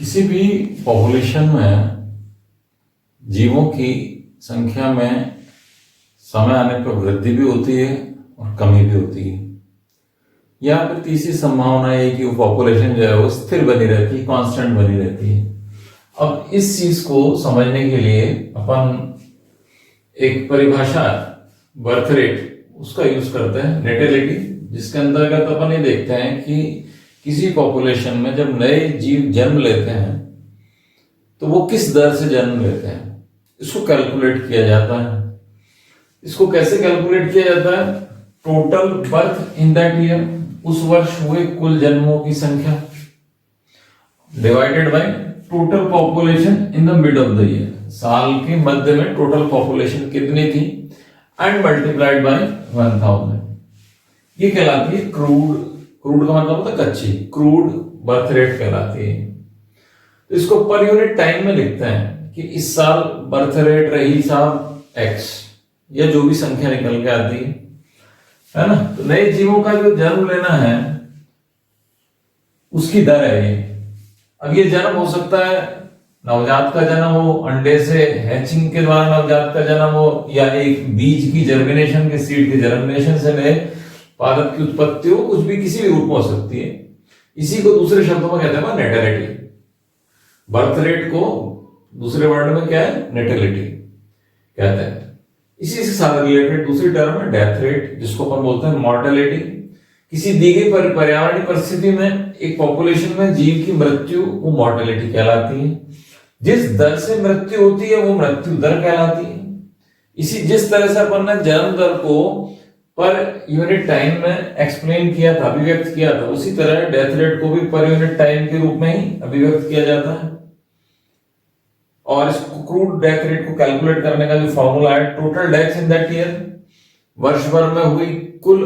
किसी भी पॉपुलेशन में जीवों की संख्या में समय आने पर वृद्धि भी होती है और कमी भी होती है। यहाँ पर तीसरी संभावना है कि वो पॉपुलेशन जो है वो स्थिर बनी रहती है, कांस्टेंट बनी रहती है। अब इस चीज को समझने के लिए अपन एक परिभाषा बर्थ रेट उसका यूज करते हैं, नेटेलिटी, जिसके अंतर्गत अपन ये देखते हैं कि किसी पॉपुलेशन में जब नए जीव जन्म लेते हैं तो वो किस दर से जन्म लेते हैं, इसको कैलकुलेट किया जाता है। इसको कैसे कैलकुलेट किया जाता है? Total birth in that year, उस वर्ष हुए कुल जन्मों की संख्या, divided by total population in the mid of the year, साल के मध्य में टोटल पॉपुलेशन कितनी थी, एंड मल्टीप्लाइड बाय 1000। ये कहलाती है क्रूड का मतलब होता है कच्ची, क्रूड बर्थ रेट कहलाती है। तो इसको पर यूनिट टाइम में लिखते हैं कि इस साल बर्थ रेट रही साहब x, या जो भी संख्या निकल के आती है ना। तो नए जीवों का जो जन्म लेना है उसकी दर है ये। अब ये जन्म हो सकता है नवजात का जन्म हो, अंडे से हैचिंग के द्वारा नवजात का जन्म हो, या एक बीज की जर्मिनेशन के, सीड के जर्मिनेशन से नए पादप की उत्पत्ति हो, कुछ भी किसी भी रूप में हो सकती है। इसी को दूसरे शब्दों में कहते हैं नेटेलिटी। बर्थ रेट को दूसरे वर्ड में क्या है? नेटेलिटी कहते हैं। इसी से साथ रिलेटेड दूसरी टर्म है डेथ रेट, जिसको अपन बोलते हैं मॉर्टेलिटी। किसी दी गई पर्यावरणीय परिस्थिति में एक पॉपुलेशन में जीव की मृत्यु वो मॉर्टेलिटी कहलाती है। जिस दर से मृत्यु होती है वो मृत्यु दर कहलाती है। इसी जिस तरह से अपन ने जन्म दर को पर यूनिट टाइम में एक्सप्लेन किया था, अभिव्यक्त किया था, उसी तरह डेथ रेट को भी पर यूनिट टाइम के रूप में ही अभिव्यक्त किया जाता है। और इस क्रूड डेथ रेट को कैलकुलेट करने का जो फॉर्मूला है, total deaths in that year, वर्ष भर में हुई कुल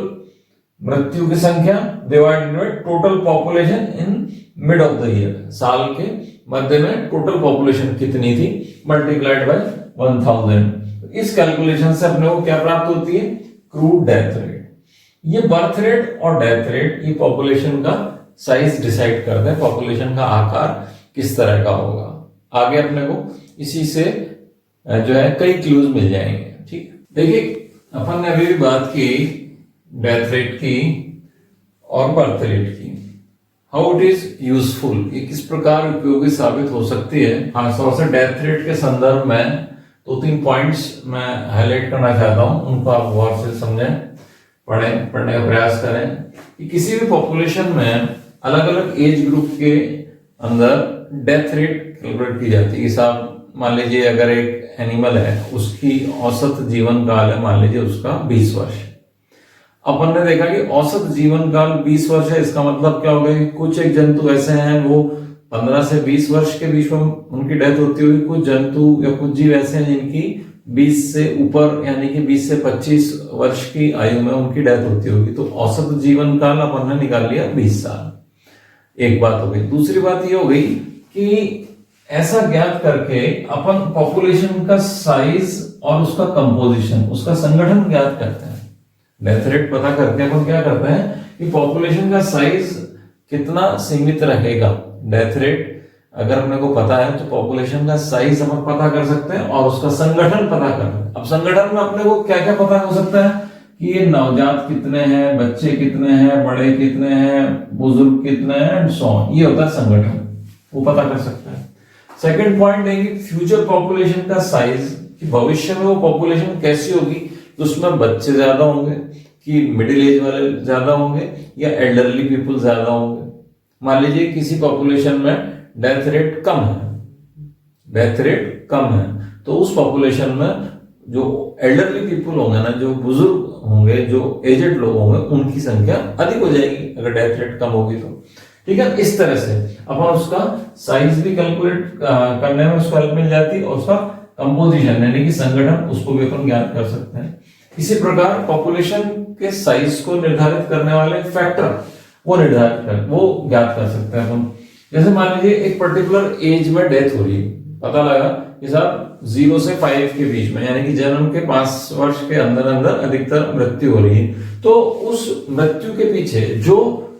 मृत्यु की संख्या divided by total population in mid of the year, साल के मध्य में टोटल पॉपुलेशन कितनी थी, मल्टीप्लाइड बाय 1000। इस कैलकुलेशन से अपने को क्या प्राप्त होती है? Crude death rate. ये बर्थ रेट और डेथ रेट ये पॉपुलेशन का साइज डिसाइड करते हैं, पॉपुलेशन का आकार किस तरह का होगा। आगे अपने को इसी से जो है कई क्लूज मिल जाएंगे। ठीक, देखिए अपन ने अभी भी बात की डेथ रेट की और बर्थ रेट की, हाउ इट इज यूजफुल, ये किस प्रकार उपयोगी साबित हो सकती है। खासतौर से डेथ रेट के संदर्भ में 2-3 पॉइंट्स मैं हाईलाइट करना चाहता हूं, उनको आप गौर से समझें, पढ़ने का प्रयास करें कि किसी भी पॉपुलेशन में अलग अलग एज ग्रुप के अंदर डेथ रेट कैलकुलेट की जाती है। कि साहब मान लीजिए अगर एक एनिमल है, उसकी औसत जीवन काल है मान लीजिए उसका 20 वर्ष। अपन ने देखा कि औसत जीवन काल 20 वर्ष है, इसका मतलब क्या हो गया कि कुछ एक जंतु ऐसे हैं वो 15 से 20 वर्ष के बीच में उनकी डेथ होती होगी, कुछ जंतु या कुछ जीव ऐसे हैं जिनकी 20 से ऊपर यानी कि 20 से 25 वर्ष की आयु में उनकी डेथ होती होगी। तो औसत जीवन काल अपन ने निकाल लिया 20 साल। एक बात हो गई। दूसरी बात ये हो गई कि ऐसा ज्ञात करके अपन पॉपुलेशन का साइज और उसका कंपोजिशन, उसका संगठन ज्ञात करते हैं। डेथ रेट पता करके अपन क्या करते हैं कि पॉपुलेशन का साइज कितना सीमित रहेगा। डेथ रेट अगर अपने को पता है तो पॉपुलेशन का साइज अपन पता कर सकते हैं और उसका संगठन पता कर सकते हैं। अब संगठन में अपने को क्या क्या पता हो सकता है कि ये नवजात कितने हैं, बच्चे कितने हैं, बड़े कितने हैं, बुजुर्ग कितने हैं, एंड सो ऑन। ये होता है संगठन, वो पता कर सकते हैं। सेकंड पॉइंट है कि फ्यूचर पॉपुलेशन का साइज, कि भविष्य में वो पॉपुलेशन कैसी होगी, तो उसमें बच्चे ज्यादा होंगे, कि मिडिल एज वाले ज्यादा होंगे, या एल्डरली पीपल ज्यादा होंगे। मान लीजिए किसी पॉपुलेशन में डेथ रेट कम है, तो उस पॉपुलेशन में जो एल्डरली पीपल होंगे ना, जो बुजुर्ग होंगे, जो एजेड लोग होंगे, उनकी संख्या अधिक हो जाएगी अगर डेथ रेट कम होगी तो। ठीक है, इस तरह से अपन उसका साइज भी कैलकुलेट करने में उसको हेल्प मिल जाती है और उसका कंपोजिशन यानी कि संगठन, उसको भी अपन ज्ञात कर सकते हैं। इसी प्रकार पॉपुलेशन के साइज को निर्धारित करने वाले फैक्टर वो ज्ञात कर सकते हैं अपन। जैसे मान लीजिए एक पर्टिकुलर एज में डेथ हो रही है, पता लगा कि साहब 0 से 5 के बीच में यानी कि जन्म के 5 वर्ष के अंदर अंदर अधिकतर मृत्यु हो रही है, तो उस मृत्यु के पीछे जो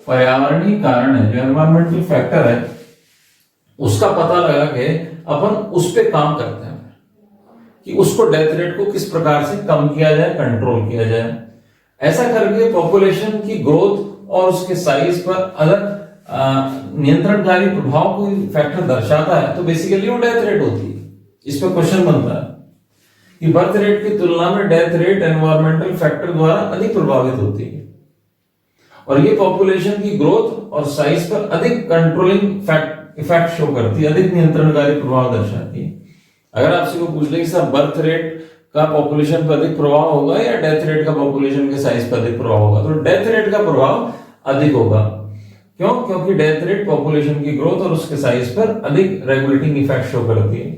पर्यावरणीय कारण है, जो एनवायरमेंटल फैक्टर है, उसका पता लगा के अपन उस पे काम करते हैं कि उसको डेथ रेट को किस प्रकार से कम किया जाए, कंट्रोल किया जाए। ऐसा करके पॉपुलेशन की ग्रोथ और उसके साइज पर अगर नियंत्रणकारी प्रभाव कोई फैक्टर दर्शाता है तो बेसिकली वो डेथ रेट होती है। इस पर क्वेश्चन बनता है कि बर्थ रेट की तुलना में डेथ रेट एनवायरमेंटल फैक्टर द्वारा अधिक प्रभावित होती है और ये पॉपुलेशन की ग्रोथ और साइज पर अधिक कंट्रोलिंग इफेक्ट शो करती है, अधिक नियंत्रणकारी प्रभाव दर्शाती है। अगर आपसे को पूछ ले कि सर बर्थ रेट का पॉपुलेशन पर अधिक प्रभाव होगा या डेथ रेट का पॉपुलेशन के साइज पर अधिक प्रभाव होगा, तो डेथ रेट का प्रभाव अधिक होगा। क्यों? क्योंकि डेथ रेट पॉपुलेशन की ग्रोथ और उसके साइज पर अधिक रेगुलेटिंग इफेक्ट शो करती है।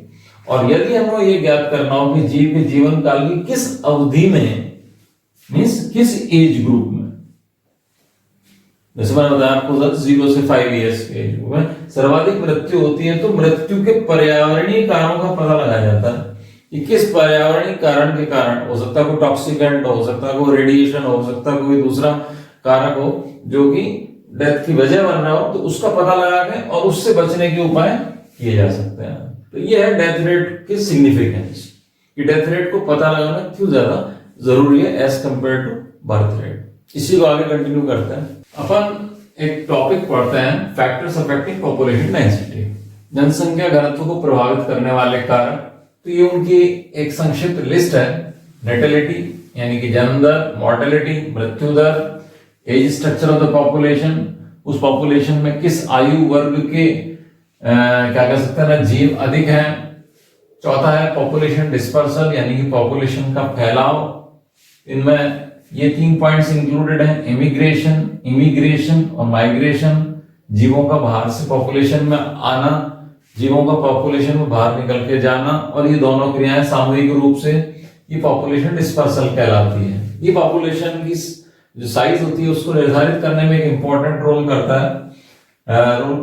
और यदि हमें ये ज्ञात करना हो कि जीव के जीवन काल की किस अवधि में, मीन्स किस एज ग्रुप में, जैसे मैंने बताया आपको 0 से 5 इयर्स के एज ग्रुप में सर्वाधिक मृत्यु होती है, तो मृत्यु के पर्यावरणीय कारणों का पता लगाया जाता है कि किस पर्यावरणीय कारण के कारण हो सकता है, कोई टॉक्सिकेंट हो सकता है, कोई रेडिएशन हो सकता है, कोई दूसरा कारक हो जो कि डेथ की वजह बन रहा हो, तो उसका पता लगा के और उससे बचने के उपाय किए जा सकते हैं। तो ये है डेथ रेट की सिग्निफिकेंस कि डेथ रेट को पता लगाना क्यों ज्यादा जरूरी है as compared to birth rate. इसी को आगे कंटिन्यू करते हैं। अपन एक टॉपिक पढ़ते हैं, फैक्टर्स अफेक्टिंग पॉपुलेशन डेंसिटी, जनसंख्या घनत्व को प्रभावित करने वाले कारक। तो ये उनकी एक संक्षिप्त लिस्ट है। नेटेलिटी यानी कि जन्म दर, मॉर्टेलिटी मृत्यु दर, age structure of the population, उस पॉपुलेशन में किस आयु वर्ग के क्या कह सकते हैं ना जीव अधिक हैं। चौथा है पॉपुलेशन डिस्पर्सल यानी कि पॉपुलेशन का फैलाव। इनमें ये 3 पॉइंट्स इंक्लूडेड हैं, इमिग्रेशन और माइग्रेशन, जीवों का बाहर से पॉपुलेशन में आना, जीवों का पॉपुलेशन में बाहर निकल के जाना, और ये दोनों क्रियाएं सामूहिक रूप से ये पॉपुलेशन डिस्पर्सल कहलाती है। ये पॉपुलेशन की जो साइज होती है उसको निर्धारित करने में एक इंपॉर्टेंट रोल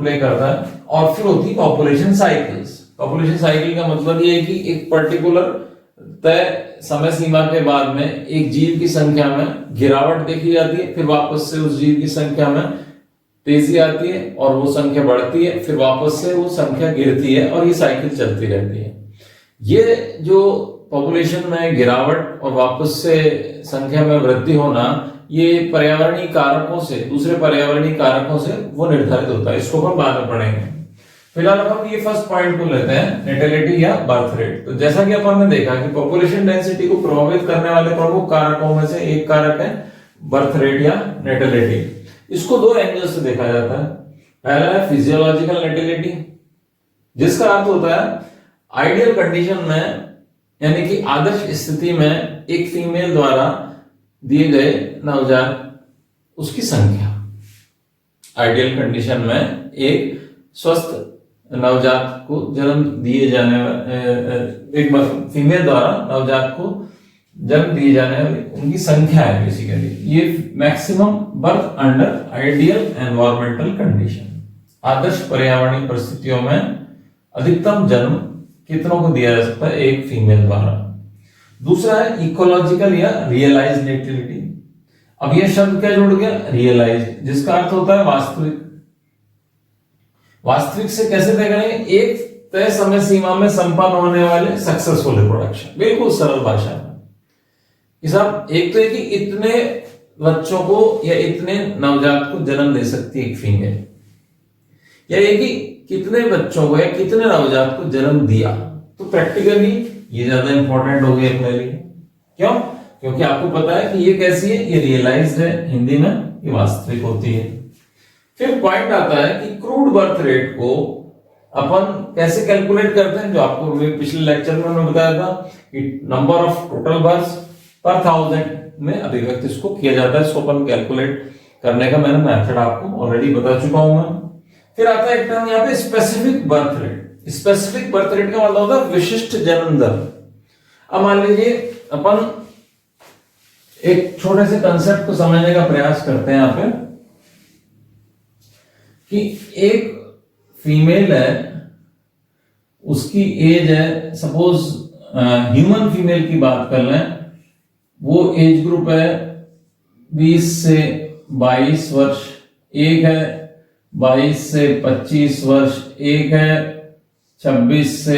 प्ले करता है। और फिर होती है पॉपुलेशन साइकिल्स। पॉपुलेशन साइकिल का मतलब ये है कि एक पर्टिकुलर तय समय सीमा के बाद में एक जीव की संख्या में गिरावट देखी जाती है, फिर वापस से उस जीव की संख्या में तेजी आती है और वो संख्या बढ़ती है, फिर वापस से वो संख्या गिरती है और ये साइकिल चलती रहती है। ये जो पॉपुलेशन में गिरावट और वापस से संख्या में वृद्धि होना, ये पर्यावरणीय कारकों से, दूसरे पर्यावरणीय कारकों से वो निर्धारित होता है। इसको हम बाद में पढ़ेंगे। फिलहाल हम ये फर्स्ट पॉइंट को लेते हैं, नेटेलिटी या बर्थ रेट। तो जैसा कि अपन ने देखा कि पॉपुलेशन डेंसिटी को प्रभावित करने वाले प्रमुख कारकों में से एक कारक है बर्थ रेट या नेटेलिटी। इसको 2 एंगल से देखा जाता है। पहला है फिजियोलॉजिकल नेटेलिटी, जिसका अर्थ होता है आइडियल कंडीशन में यानी कि आदर्श स्थिति में एक फीमेल द्वारा दिए गए नवजात उसकी संख्या। आइडियल कंडीशन में एक स्वस्थ नवजात को जन्म दिए जाने एक फीमेल द्वारा नवजात को जन्म दिए जाने वाली उनकी संख्या है बेसिकली। ये maximum birth under ideal environmental condition, आदर्श पर्यावरणीय परिस्थितियों में अधिकतम जन्म कितनों को दिया जा सकता है, एक फीमेल द्वारा। दूसरा है इकोलॉजिकल या रियलाइज नेटिविटी। अब यह शब्द क्या जुड़ गया, रियलाइज, जिसका अर्थ होता है वास्तविक। वास्तविक से कैसे तय करेंगे, एक तय समय सीमा में संपन्न होने वाले सक्सेसफुल रिप्रोडक्शन। बिल्कुल सरल भाषा में कि साहब एक तो है कि इतने बच्चों को या इतने नवजात को जन्म दे सकती है एक फीमेल, या ये कि कितने बच्चों को या कितने नवजात को जन्म दिया। तो प्रैक्टिकली ये ज्यादा इंपॉर्टेंट हो गई अपने लिए। क्यों? क्योंकि आपको पता है कि ये कैसी है, ये रियलाइज्ड है, हिंदी में ये वास्तविक होती है। फिर पॉइंट आता है कि क्रूड बर्थ रेट को अपन कैसे कैलकुलेट करते हैं, जो आपको पिछले लेक्चर में मैंने बताया था कि नंबर ऑफ टोटल बर्थ पर 1000 में अभिव्यक्त इसको किया जाता है। इसको अपन कैलकुलेट करने का मैंने मेथड आपको ऑलरेडी बता चुका हूं मैं। फिर आता है एक टर्म यहाँ पे specific birth rate. Specific birth rate का मतलब होता है विशिष्ट जन्म दर। अब मान लीजिए अपन एक छोटे से कंसेप्ट को समझने का प्रयास करते हैं यहाँ पे कि एक फीमेल है, उसकी एज है, सपोज ह्यूमन फीमेल की बात कर लें, वो एज ग्रुप है 20 से 22 वर्ष। एक है 22 से 25 वर्ष एक है, 26 से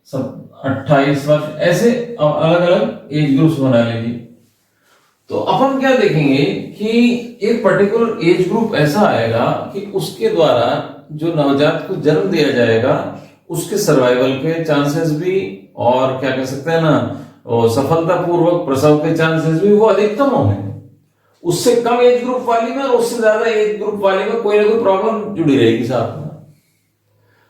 28 वर्ष, ऐसे अलग अलग एज ग्रुप्स बना लीजिए। तो अपन क्या देखेंगे कि एक पर्टिकुलर एज ग्रुप ऐसा आएगा कि उसके द्वारा जो नवजात को जन्म दिया जाएगा उसके सर्वाइवल के चांसेस भी, और क्या कह सकते हैं ना, सफलतापूर्वक प्रसव के चांसेस भी वो अधिकतम होंगे। उससे कम एज ग्रुप वाली में और उससे ज्यादा एज ग्रुप वाली में कोई ना कोई प्रॉब्लम जुड़ी रहेगी साथ में।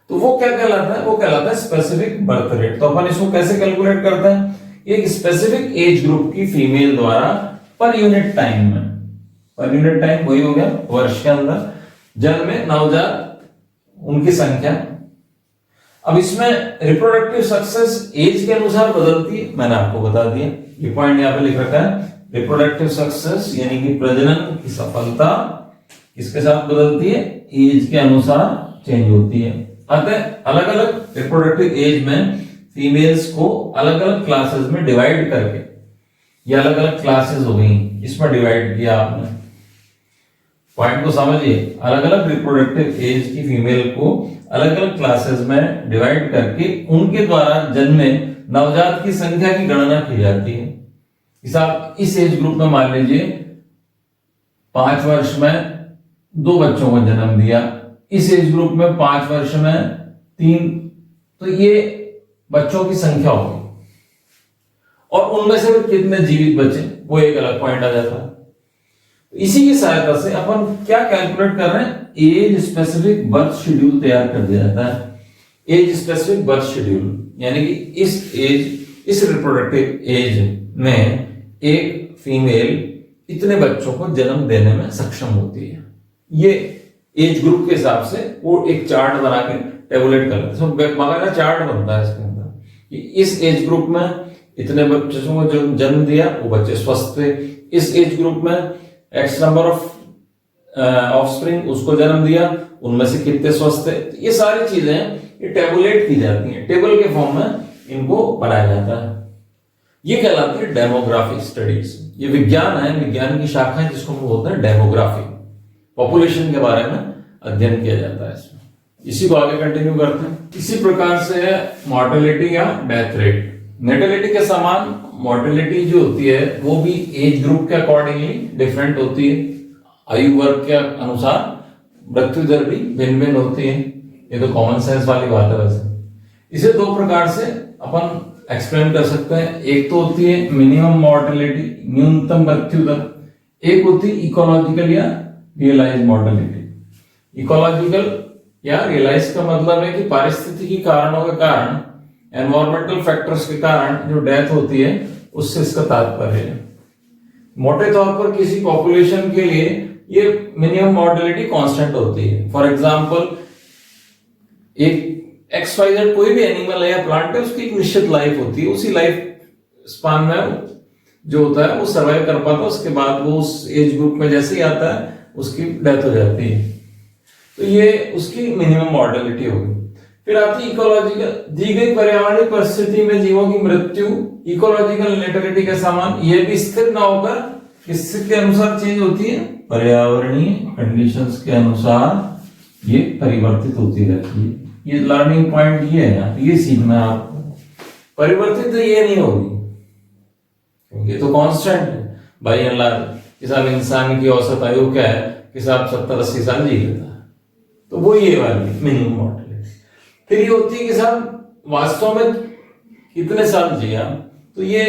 तो वो क्या कहलाता है? वो कहलाता है स्पेसिफिक बर्थ रेट। तो अपन इसको कैसे कैलकुलेट करते हैं? एक स्पेसिफिक एज ग्रुप की फीमेल द्वारा पर यूनिट टाइम में, पर यूनिट टाइम वही हो गया वर्ष के अंदर, जन्म में नवजात उनकी संख्या। अब इसमें रिप्रोडक्टिव सक्सेस एज के अनुसार बदलती है, मैंने आपको बता दिया, ये पॉइंट यहां पे लिख रखा है। रिप्रोडक्टिव सक्सेस यानी कि प्रजनन की सफलता किसके साथ बदलती है? एज के अनुसार चेंज होती है। अतः अलग अलग रिप्रोडक्टिव एज में फीमेल्स को अलग अलग क्लासेस में डिवाइड करके, ये अलग अलग क्लासेस हो गई, इसमें डिवाइड किया आपने। पॉइंट को समझिए, अलग अलग रिप्रोडक्टिव एज की फीमेल को अलग अलग क्लासेस में डिवाइड करके उनके द्वारा जन्मे नवजात की संख्या की गणना की जाती है। इस एज ग्रुप में मान लीजिए 5 वर्ष में 2 बच्चों को जन्म दिया, इस एज ग्रुप में 5 वर्ष में 3, तो ये बच्चों की संख्या होगी, और उनमें से कितने जीवित बचे वो एक अलग पॉइंट आ जाता है। इसी की सहायता से अपन क्या कैलकुलेट कर रहे हैं? एज स्पेसिफिक बर्थ शेड्यूल तैयार कर दिया जाता है। एज स्पेसिफिक बर्थ शेड्यूल यानी कि इस रिप्रोडक्टिव एज में एक फीमेल इतने बच्चों को जन्म देने में सक्षम होती है। ये एज ग्रुप के हिसाब से वो एक चार्ट बना के टेबुलेट कर लेते हैं। बकायदा चार्ट बनता है इसके अंदर कि इस एज ग्रुप में इतने बच्चों को जो जन्म दिया वो बच्चे स्वस्थ थे, इस एज ग्रुप में एक्स नंबर ऑफ ऑफस्प्रिंग उसको जन्म दिया, उनमें से कितने स्वस्थ थे। ये सारी चीजें ये टेबुलेट की जाती हैं, टेबल के फॉर्म में इनको बनाया जाता है। ये कहलाती है डेमोग्राफी स्टडीज। ये विज्ञान है, विज्ञान की शाखा है जिसको हम बोलते हैं डेमोग्राफी। पॉपुलेशन के बारे में अध्ययन किया जाता है इसमें। इसी को आगे कंटिन्यू करते हैं। इसी प्रकार से है मॉर्टेलिटी या डेथ रेट। नेटेलिटी के समान मॉर्टेलिटी जो होती है वो भी एज ग्रुप के अकॉर्डिंगली डिफरेंट होती है। आयु वर्ग के अनुसार मृत्यु दर भी भिन्न भिन्न होती है। ये तो कॉमन सेंस वाली बात है। वैसे इसे 2 प्रकार से अपन एक्सप्लेन कर सकते हैं। एक तो होती है मिनिमम मॉर्टेलिटी, न्यूनतम मृत्यु दर। एक होती है इकोलॉजिकल या रियलाइज मॉर्टेलिटी। इकोलॉजिकल या रियलाइज का मतलब है कि पारिस्थितिकी कारणों के कारण, एनवायरमेंटल फैक्टर्स के कारण जो डेथ होती है उससे इसका तात्पर्य है। मोटे तौर पर किसी पॉपुलेशन के लिए ये मिनिमम मॉर्टेलिटी कांस्टेंट होती है। फॉर एग्जांपल एक XYZ कोई भी एनिमल है या प्लांट है, उसकी एक निश्चित लाइफ होती है। उसी लाइफ स्पान में जो होता है वो सर्वाइव कर पाता है, उसके बाद वो उस एज ग्रुप में जैसे ही आता है उसकी डेथ हो जाती है। तो ये उसकी मिनिमम मॉर्टेलिटी होगी। फिर आती है इकोलॉजिकल। दी गई पर्यावरणीय परिस्थिति में जीवों की मृत्यु इकोलॉजिकल नेटेलिटी के समान ये भी स्थिर ना होकर किसके अनुसार चेंज होती है? पर्यावरणीय कंडीशंस के अनुसार ये परिवर्तित होती रहती है। ये लर्निंग पॉइंट ये है यार, ये सीखना है आपको। परिवर्तित तो ये नहीं होगी क्योंकि तो कांस्टेंट है भाई। अल्लाह साहब इंसान की औसत आयु क्या है कि साहब 70-80 साल जी लेता है, तो वो ये वाली मिनिमम मॉर्टेलिटी। फिर ये होती है कि साहब वास्तव में कितने साल जिया, तो ये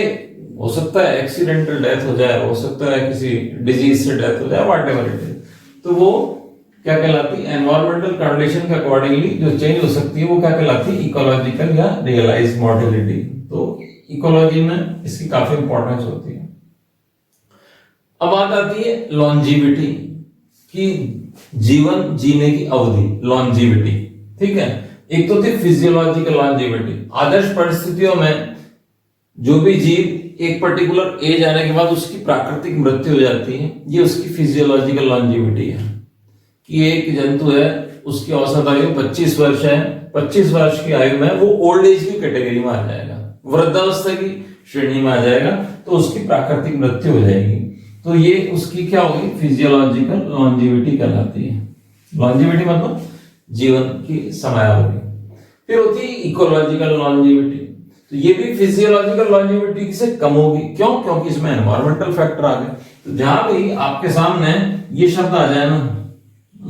हो सकता है एक्सीडेंटल डेथ हो जाए, हो सकता है किसी डिजीज से डेथ हो जाए, व्हाटएवर इट इज। तो वो क्या कहलाती है? एनवायरमेंटल कंडीशन के अकॉर्डिंगली जो चेंज हो सकती है वो क्या कहलाती है? इकोलॉजिकल या रियलाइज मॉर्टेलिटी। तो इकोलॉजी में इसकी काफी इंपॉर्टेंस होती है। अब बात आती है लॉन्जिविटी की, जीवन जीने की अवधि, लॉन्जिविटी। ठीक है, एक तो थी फिजियोलॉजिकल लॉन्जिविटी। आदर्श परिस्थितियों में जो भी जीव एक पर्टिकुलर एज आने के बाद उसकी प्राकृतिक मृत्यु हो जाती है, ये उसकी फिजियोलॉजिकल लॉन्जिविटी है। कि एक जंतु है उसकी औसत आयु 25 वर्ष है, 25 वर्ष की आयु में वो ओल्ड एज की कैटेगरी में आ जाएगा, वृद्धावस्था की श्रेणी में आ जाएगा, तो उसकी प्राकृतिक मृत्यु हो जाएगी। तो ये उसकी क्या होगी? फिजियोलॉजिकल लॉन्जिविटी कहलाती है। लॉन्जिविटी मतलब जीवन की समयावधि। फिर होती है इकोलॉजिकल लॉन्जिविटी, तो ये भी फिजियोलॉजिकल लॉन्जिविटी से कम होगी। क्यों? क्योंकि इसमें एनवायरमेंटल फैक्टर आ गए। तो जहां भी आपके सामने ये शब्द आ जाए ना,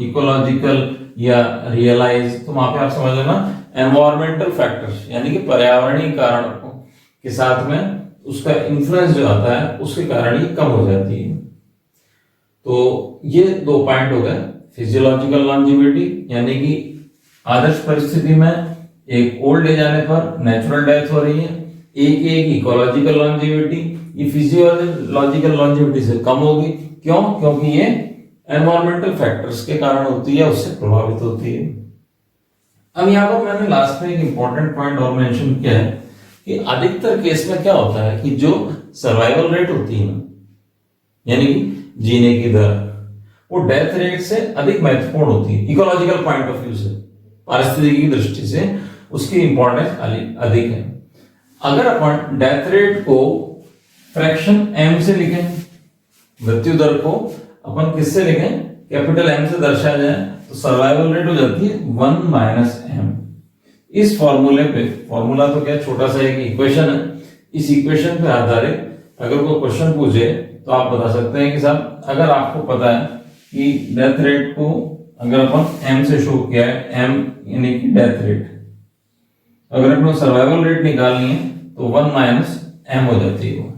इकोलॉजिकल या रियलाइज, तो वहां पे आप समझ लेना एनवायरमेंटल फैक्टर्स, यानी कि पर्यावरणीय कारणों के साथ में उसका इन्फ्लुएंस जो आता है उसके कारण ये कम हो जाती है। तो ये 2 पॉइंट हो गए, फिजियोलॉजिकल लॉन्जिविटी यानी कि आदर्श परिस्थिति में एक ओल्ड एज आने पर नेचुरल डेथ हो रही है, एक इकोलॉजिकल लॉन्जिविटी, ये फिजियोलॉजिकल लॉन्जिविटी से कम होगी। क्यों? क्योंकि ये एनवायरमेंटल फैक्टर्स के कारण होती है, उससे प्रभावित होती है। अब यहाँ पर मैंने लास्ट में एक इंपॉर्टेंट पॉइंट और मेंशन किया है कि अधिकतर केस में क्या होता है कि जो सर्वाइवल रेट होती है ना, यानी कि जीने की दर, वो डेथ रेट से अधिक महत्वपूर्ण होती है। इकोलॉजिकल पॉइंट ऑफ व्यू से, पारिस्थितिकी की दृष्टि से उसकी इंपॉर्टेंस अधिक है। अगर अपन डेथ रेट को फ्रैक्शन एम से लिखें, मृत्यु दर को अपन किससे लिखें? कैपिटल एम से दर्शाया जाए, तो सर्वाइवल रेट हो जाती है 1 माइनस एम। इस फॉर्मूले पे, फॉर्मूला तो क्या छोटा सा एक इक्वेशन है, इस इक्वेशन पे आधारित अगर कोई क्वेश्चन पूछे तो आप बता सकते हैं कि साहब अगर आपको पता है कि डेथ रेट को अगर अपन एम से शो किया है, एम यानी कि डेथ रेट, अगर अपने सर्वाइवल रेट निकालनी है तो 1 माइनस एम हो जाती है।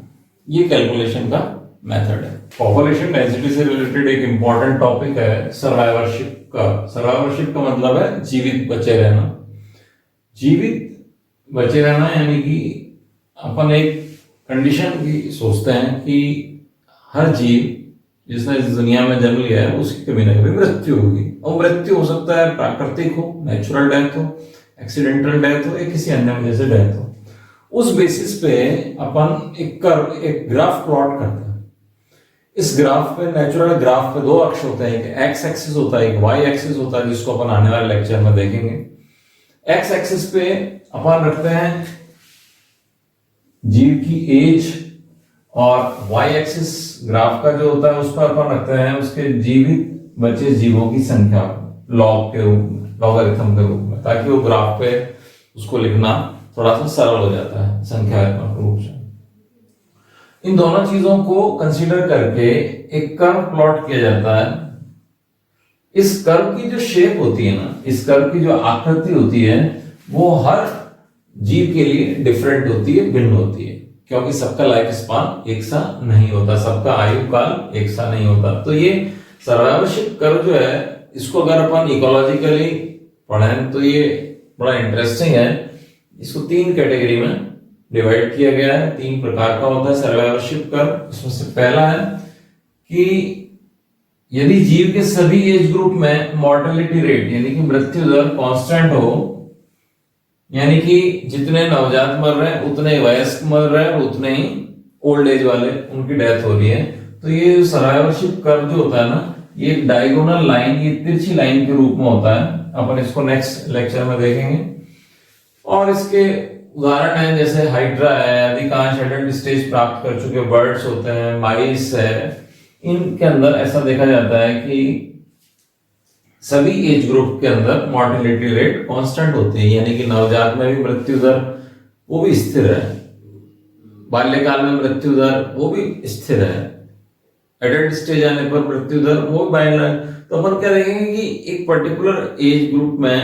ये कैलकुलेशन का मेथड है। पॉपुलेशन डेंसिटी से रिलेटेड एक इंपॉर्टेंट टॉपिक है सर्वाइवरशिप का। सर्वाइवरशिप का मतलब है जीवित बचे रहना। जीवित बचे रहना यानी कि अपन एक कंडीशन की सोचते हैं कि हर जीव जिसने इस दुनिया में जन्म लिया है उसकी कभी ना कभी मृत्यु होगी, और मृत्यु हो सकता है प्राकृतिक हो, नेचुरल डेथ हो, एक्सीडेंटल डेथ हो, या किसी अन्य वजह से डेथ हो। उस बेसिस पे अपन एक ग्राफ प्लॉट करते हैं। इस ग्राफ पे, नेचुरल ग्राफ पे 2 अक्ष होते हैं, एक एक्स एक्सिस होता है, एक वाई एक्सिस होता है, जिसको अपन आने वाले लेक्चर में देखेंगे। एक्स एक्सिस पे अपन रखते हैं जीव की एज, और वाई एक्सिस ग्राफ का जो होता है उस पर अपन रखते हैं उसके जीवित बचे जीवों की संख्या, लॉग के रूप में, लॉगरिथम के रूप में, ताकि वो ग्राफ पे उसको लिखना थोड़ा सा सरल हो जाता है संख्यात्मक रूप से। इन दोनों चीजों को कंसीडर करके एक कर्व प्लॉट किया जाता है। इस कर्व की जो शेप होती है ना, इस कर्व की जो आकृति होती है, वो हर जीव के लिए डिफरेंट होती है, भिन्न होती है, क्योंकि सबका लाइफ स्पान एक सा नहीं होता, सबका आयु काल एक सा नहीं होता। तो ये सर्वाइवरशिप कर्व जो है, इसको अगर अपन इकोलॉजिकली पढ़ें तो ये बड़ा इंटरेस्टिंग है। इसको 3 कैटेगरी में डिवाइड किया गया है, 3 प्रकार का होता है सर्वाइवरशिप कर्व। इसमें से पहला है कि यदि जीव के सभी एज ग्रुप में मॉर्टेलिटी रेट यानी कि मृत्यु दर कांस्टेंट हो, यानी कि जितने नवजात मर रहे हैं उतने वयस्क मर रहे हैं और उतने ही ओल्ड एज वाले उनकी डेथ हो रही है, तो ये सर्वाइवरशिप कर्व जो होता है ना, ये एक डायगोनल लाइन, ये तिरछी लाइन के रूप में होता है। अपन इसको नेक्स्ट लेक्चर में देखेंगे। और इसके उदाहरण है जैसे हाइड्रा है, अधिकांश एडल्ट स्टेज प्राप्त कर चुके बर्ड्स होते हैं, माइस है, इनके अंदर ऐसा देखा जाता है कि सभी एज ग्रुप के अंदर मॉर्टेलिटी रेट कांस्टेंट होती है, यानी कि नवजात में भी मृत्यु दर वो भी स्थिर है, बाल्यकाल में मृत्यु दर वो भी स्थिर है, एडल्ट स्टेज आने पर मृत्यु दर वो बाइंड है। तो अपन क्या देखेंगे कि एक पर्टिकुलर एज ग्रुप में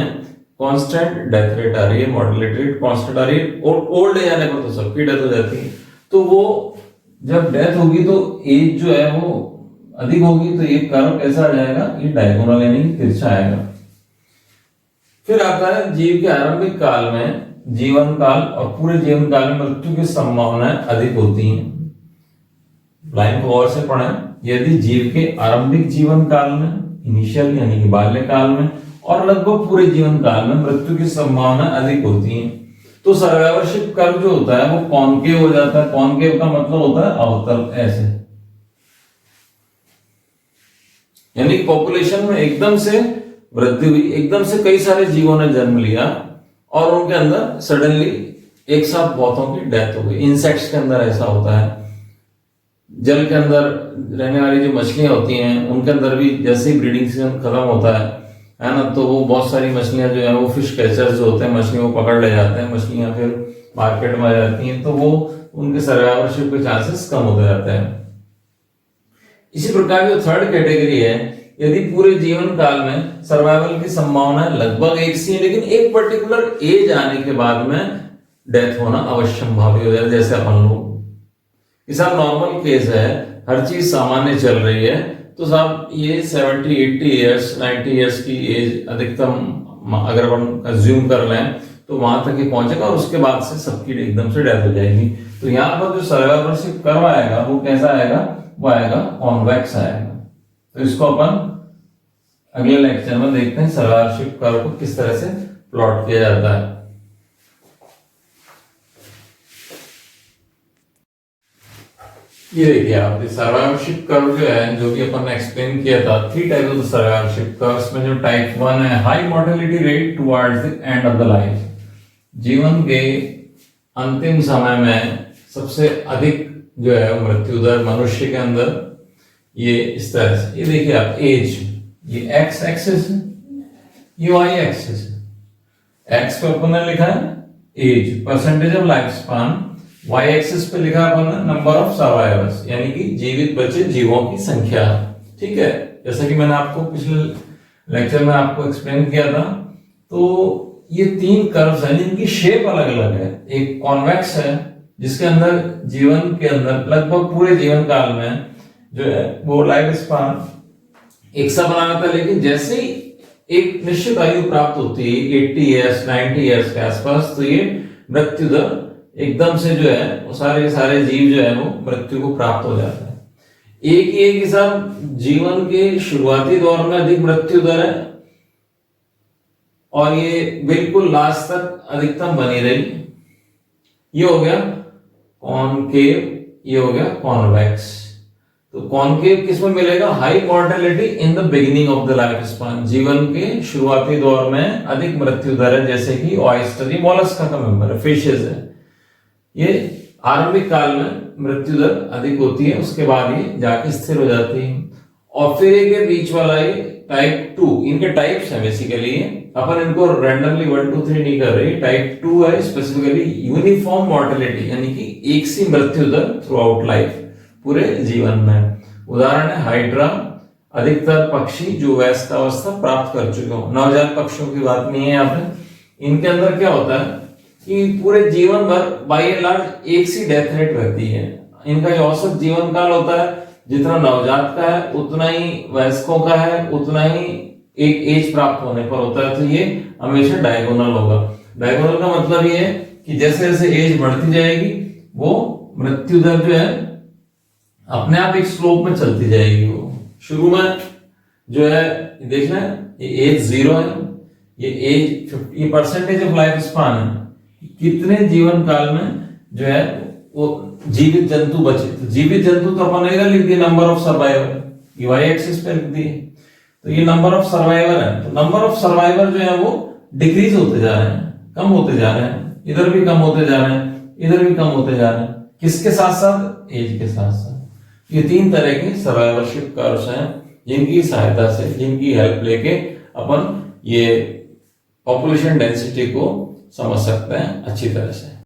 कांस्टेंट डेथ रेट आ रही है, मॉर्टेलिटी रेट कांस्टेंट आ रही है, और ओल्ड एज आने पर तो सबकी डेथ हो जाती है। तो वो जब डेथ होगी तो एज जो है वो अधिक होगी, तो ये कर्व कैसा आ जाएगा, ये डायगोनल यानी तिरछा आएगा। फिर आता है जीव के आरंभिक काल में, जीवन काल और पूरे जीवन काल में मृत्यु की संभावनाएं अधिक होती हैं। लाइन को और से पढ़ें। यदि जीव के आरंभिक जीवन काल में, इनिशियल यानी कि बाल्यकाल में, और लगभग पूरे जीवन काल में मृत्यु की संभावना अधिक होती है, तो सर्वाइवरशिप कर्व जो होता है वो कॉनकेव हो जाता है। कॉनकेव का मतलब होता है अवतल, ऐसे, यानी पॉपुलेशन में एकदम से वृद्धि हुई, एकदम से कई सारे जीवों ने जन्म लिया और उनके अंदर सडनली एक साथ बहुतों की डेथ हो गई। इंसेक्ट्स के अंदर ऐसा होता है, जल के अंदर रहने वाली जो मछलियां होती हैं उनके अंदर भी जैसे ही ब्रीडिंग सीजन खत्म होता है है ना, तो वो बहुत सारी मछलियां जो है वो फिश कैचर्स जो होते हैं, मछलियों को पकड़ ले जाते हैं, मछलियां फिर मार्केट में आ जाती हैं, तो वो उनके सर्वाइवरशिप के चांसेस कम होते जाते हैं। इसी प्रकार जो थर्ड कैटेगरी है, यदि पूरे जीवन काल में सर्वाइवल की संभावना लगभग एक सी है, लेकिन एक पर्टिकुलर एज आने के बाद में डेथ होना अवश्यंभावी हो जाए, जैसे अपन लोग कि साहब नॉर्मल केस है, हर चीज सामान्य चल रही है, तो साहब ये 70, 80 ईयर्स, 90 ईयर्स की एज अधिकतम अगर अपन अज्यूम कर लें तो वहां तक ही पहुंचेगा और उसके बाद से सबकी एकदम से डेथ हो जाएगी। तो यहाँ पर जो सर्वाइवरशिप कर्व आएगा वो कैसा आएगा, वो आएगा कॉन्वेक्स आएगा। तो इसको अपन अगले लेक्चर में देखते हैं सर्वाइवरशिप कर्व को किस तरह से प्लॉट किया जाता है। ये देखिए आप सर्वाइवरशिप कर्व जो है, जो कि अपन ने एक्सप्लेन किया था, 3 टाइप ऑफ सर्वाइवरशिप कर्व्स में जो टाइप 1 है, high mortality rate towards the end of the life, जीवन के अंतिम समय में सबसे अधिक जो है मृत्यु दर मनुष्य के अंदर, ये इस तरह से, ये देखिए आप एज, ये एक्स एक्सिस है, ये वाई एक्सिस है। एक्स पे अपन ने लिखा है age, percentage of life span, Y axis पे लिखा अपन ने नंबर ऑफ सर्वाइवर्स, यानी कि जीवित बचे जीवों की संख्या। ठीक है, जैसा कि मैंने आपको पिछले लेक्चर में आपको एक्सप्लेन किया था। तो ये 3 कर्व्स हैं जिनकी शेप अलग अलग है। एक कॉन्वेक्स है जिसके अंदर जीवन के अंदर लगभग पूरे जीवन काल में जो है वो लाइफ स्पान एक सा बना रहता है, लेकिन जैसे ही एक निश्चित आयु प्राप्त होती है 80 ईयर्स, 90 ईयर्स के आसपास, तो ये मृत्यु दर एकदम से जो है वो सारे जीव जो है वो मृत्यु को प्राप्त हो जाता है। एक ही एक साथ जीवन के शुरुआती दौर में अधिक मृत्यु दर है और ये बिल्कुल लास्ट तक अधिकतम बनी रही। ये हो गया कॉनकेव, ये हो गया कॉन्वेक्स। तो कॉनकेव किसमें मिलेगा, high mortality in the beginning of the life span, जीवन के शुरुआती दौर में अधिक मृत्यु दर है, जैसे कि ऑयस्टर, ये मोलस्का का मेंबर है, फिशेज है, ये आरंभिक काल में मृत्यु दर अधिक होती है, उसके बाद ये जाके स्थिर हो जाती है। और फिर ये बीच वाला ये टाइप 2, इनके टाइप्स हैं बेसिकली, अपन इनको रैंडमली 1 2 3 नहीं कर रहे। टाइप 2 है स्पेसिफिकली यूनिफॉर्म मॉर्टेलिटी, यानी कि एक सी मृत्यु दर थ्रू आउट लाइफ, पूरे जीवन में। उदाहरण है हाइड्रा, अधिकतर पक्षी जो वयस्क अवस्था प्राप्त कर चुके हो, नवजात पक्षियों की बात नहीं है यहाँ पे। इनके अंदर क्या होता है कि पूरे जीवन भर बाय एंड लार्ज एक सी डेथ रेट रहती है। इनका जो औसत जीवन काल होता है, जितना नवजात का है उतना ही वयस्कों का है, उतना ही एक एज प्राप्त होने पर होता है। तो ये हमेशा डायगोनल होगा। डायगोनल का मतलब ये है कि जैसे जैसे एज बढ़ती जाएगी वो मृत्यु दर जो है अपने आप एक स्लोप में चलती जाएगी। वो शुरू में जो है देखना ये एज 0 है, ये age 50 percentage of life span है, कितने जीवन काल में जो है वो जीवित जंतु बचे। तो जीवित जंतु तो अपन इधर लिख दिए नंबर ऑफ सर्वाइवर, ये वाई एक्सिस पे लिख दिए, तो ये नंबर ऑफ सर्वाइवर है। तो नंबर ऑफ सर्वाइवर जो है वो डिक्रीज होते जा रहे हैं, कम होते जा रहे हैं, इधर भी कम होते जा रहे हैं, इधर भी कम होते जा रहे हैं, किसके साथ साथ, एज के साथ साथ। ये 3 तरह के सर्वाइवरशिप कर्व्स हैं जिनकी सहायता से, जिनकी हेल्प लेके अपन ये पॉपुलेशन डेंसिटी को समझ सकते हैं अच्छी तरह से।